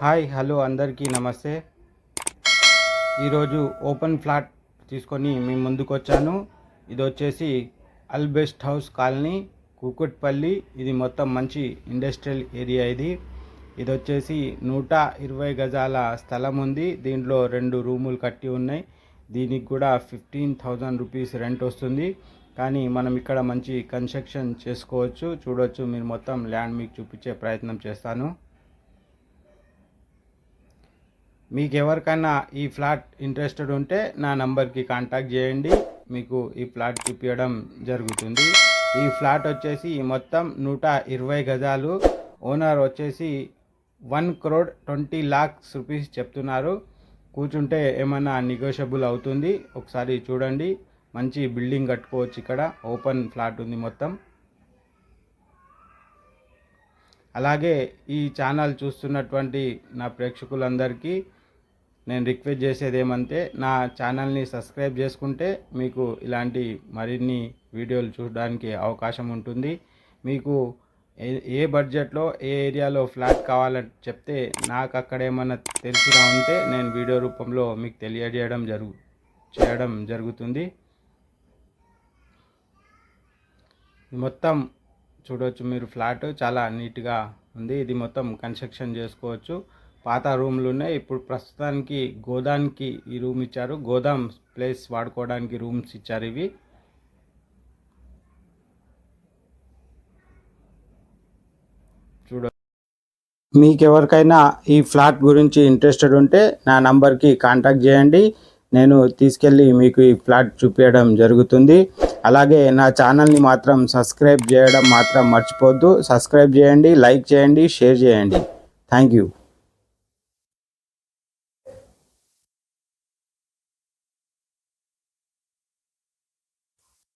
Hi hello అందరికీ నమస్తే. ఈరోజు ఓపెన్ ఫ్లాట్ తీసుకొని మీ ముందుకు వచ్చాను. ఇది వచ్చేసి అల్బెస్ట్ హౌస్ కాలనీ, కూకట్పల్లి. ఇది మొత్తం మంచి ఇండస్ట్రియల్ ఏరియా. ఇది వచ్చేసి 120 గజాల స్థలం ఉంది. దీంట్లో 2 రూములు కట్టి ఉన్నాయి. దీనికి కూడా 15,000 రూపీస్ రెంట్ వస్తుంది. కానీ మనం ఇక్కడ మంచి కన్స్ట్రక్షన్ చేసుకోవచ్చు. చూడవచ్చు, మీరు మొత్తం ల్యాండ్ మీకు చూపించే ప్రయత్నం చేస్తాను. మీకు ఎవరికైనా ఈ ఫ్లాట్ ఇంట్రెస్టెడ్ ఉంటే నా నంబర్కి కాంటాక్ట్ చేయండి. మీకు ఈ ఫ్లాట్ చూపించడం జరుగుతుంది. ఈ ఫ్లాట్ వచ్చేసి మొత్తం 120 గజాలు. ఓనర్ వచ్చేసి 1,20 lakhs రూపీస్ చెప్తున్నారు. కూర్చుంటే ఏమన్నా నెగోషియబుల్ అవుతుంది. ఒకసారి చూడండి, మంచి బిల్డింగ్ కట్టుకోవచ్చు. ఇక్కడ ఓపెన్ ఫ్లాట్ ఉంది మొత్తం. అలాగే ఈ ఛానల్ చూస్తున్నటువంటి నా ప్రేక్షకులందరికీ నేను రిక్వెస్ట్ చేసేది ఏమంటే, నా ఛానల్ని సబ్స్క్రైబ్ చేసుకుంటే మీకు ఇలాంటి మరిన్ని వీడియోలు చూడడానికి అవకాశం ఉంటుంది. మీకు ఏ బడ్జెట్లో ఏ ఏరియాలో ఫ్లాట్ కావాలని చెప్తే నాకు అక్కడ ఏమన్నా తెలిసినా ఉంటే నేను వీడియో రూపంలో మీకు తెలియజేయడం జరుగుతుంది. మొత్తం చూడవచ్చు మీరు, ఫ్లాట్ చాలా నీట్గా ఉంది. ఇది మొత్తం కన్స్ట్రక్షన్ చేసుకోవచ్చు. పాత రూమ్లు ఉన్నాయి. ఇప్పుడు ప్రస్తుతానికి గోదానికి ఈ రూమ్ ఇచ్చారు. గోదాం ప్లేస్ వాడుకోవడానికి రూమ్స్ ఇచ్చారు ఇవి. మీకు ఎవరికైనా ఈ ఫ్లాట్ గురించి ఇంట్రెస్టెడ్ ఉంటే నా నంబర్కి కాంటాక్ట్ చేయండి. నేను తీసుకెళ్ళి మీకు ఈ ఫ్లాట్ చూపించడం జరుగుతుంది. అలాగే నా ఛానల్ని మాత్రం సబ్స్క్రైబ్ చేయడం మాత్రం మర్చిపోవద్దు. సబ్స్క్రైబ్ చేయండి, లైక్ చేయండి, షేర్ చేయండి. Thank you.